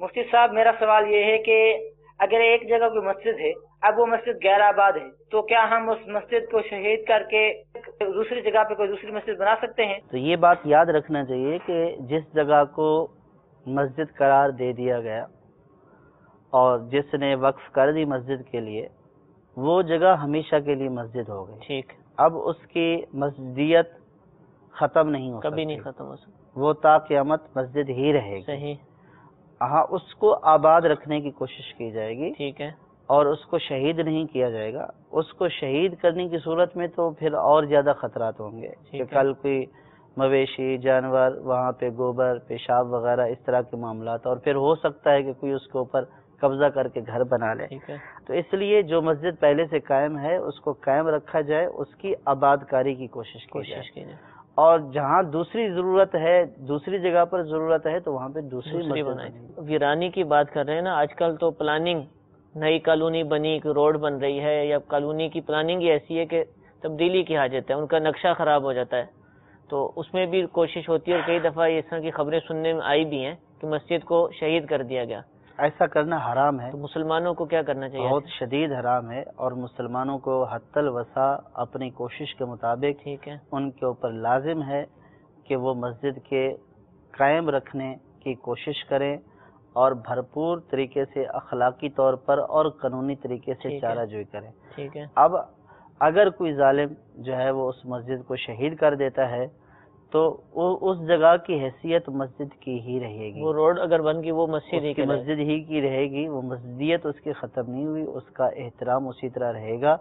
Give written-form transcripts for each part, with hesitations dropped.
مفتی صاحب میرا سوال یہ ہے کہ اگر ایک جگہ کوئی مسجد ہے، اب وہ مسجد غیر آباد ہے، تو کیا ہم اس مسجد کو شہید کر کے دوسری جگہ پہ کوئی دوسری مسجد بنا سکتے ہیں؟ تو یہ بات یاد رکھنا چاہیے کہ جس جگہ کو مسجد قرار دے دیا گیا اور جس نے وقف کر دی مسجد کے لیے، وہ جگہ ہمیشہ کے لیے مسجد ہو گئی. ٹھیک. اب اس کی مسجدیت ختم نہیں ہو سکتی، کبھی نہیں ختم ہو سکتی، وہ تا قیامت مسجد ہی رہے گی. صحیح. ہاں، اس کو آباد رکھنے کی کوشش کی جائے گی. ٹھیک ہے. اور اس کو شہید نہیں کیا جائے گا. اس کو شہید کرنے کی صورت میں تو پھر اور زیادہ خطرات ہوں گے کہ کل کوئی مویشی جانور وہاں پہ گوبر پیشاب وغیرہ اس طرح کے معاملات، اور پھر ہو سکتا ہے کہ کوئی اس کے اوپر قبضہ کر کے گھر بنا لے. تو اس لیے جو مسجد پہلے سے قائم ہے اس کو قائم رکھا جائے، اس کی آباد کاری کی کوشش کی جائے. اور جہاں دوسری ضرورت ہے، دوسری جگہ پر ضرورت ہے، تو وہاں پہ دوسری بنائے. ویرانی کی بات کر رہے ہیں نا، آج کل تو پلاننگ، نئی کالونی بنی، روڈ بن رہی ہے، یا کالونی کی پلاننگ ہی ایسی ہے کہ تبدیلی کی حاجت ہے، ان کا نقشہ خراب ہو جاتا ہے. تو اس میں بھی کوشش ہوتی ہے، اور کئی دفعہ اس طرح کی خبریں سننے میں آئی بھی ہیں کہ مسجد کو شہید کر دیا گیا. ایسا کرنا حرام ہے. تو مسلمانوں کو کیا کرنا چاہیے؟ بہت شدید حرام ہے، اور مسلمانوں کو حتی الوسع اپنی کوشش کے مطابق ٹھیک ہے ان کے اوپر لازم ہے کہ وہ مسجد کے قائم رکھنے کی کوشش کریں، اور بھرپور طریقے سے اخلاقی طور پر اور قانونی طریقے سے چارہ جوئی کریں. ٹھیک ہے. اب اگر کوئی ظالم جو ہے وہ اس مسجد کو شہید کر دیتا ہے تو اس جگہ کی حیثیت مسجد کی ہی رہے گی. وہ روڈ اگر بن گئی وہ مسجد ہی کی رہے گی، وہ مسجدیت اس کی ختم نہیں ہوئی، اس کا احترام اسی طرح رہے گا.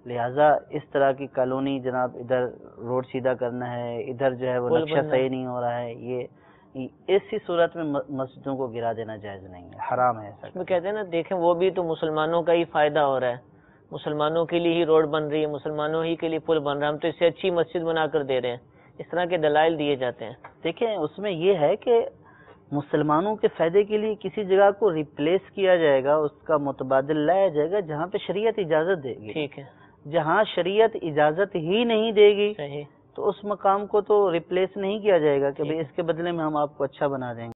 لہٰذا اس طرح کی کالونی جناب ادھر روڈ سیدھا کرنا ہے، ادھر جو ہے وہ نقشہ صحیح نہیں ہو رہا ہے، یہ ایسی صورت میں مسجدوں کو گرا دینا جائز نہیں ہے، حرام ہے ایسا. میں کہتے ہیں نا، دیکھیں وہ بھی تو مسلمانوں کا ہی فائدہ ہو رہا ہے، مسلمانوں کے لیے ہی روڈ بن رہی ہے، مسلمانوں ہی کے لیے پل بن رہا ہے، ہم تو اس سے اچھی مسجد بنا کر دے رہے ہیں. اس طرح کے دلائل دیے جاتے ہیں. دیکھیں اس میں یہ ہے کہ مسلمانوں کے فائدے کے لیے کسی جگہ کو ریپلیس کیا جائے گا، اس کا متبادل لایا جائے گا جہاں پہ شریعت اجازت دے گی. ٹھیک ہے. جہاں شریعت اجازت ہی نہیں دے گی صحیح، تو اس مقام کو تو ریپلیس نہیں کیا جائے گا کہ بھئی اس کے بدلے میں ہم آپ کو اچھا بنا دیں گے.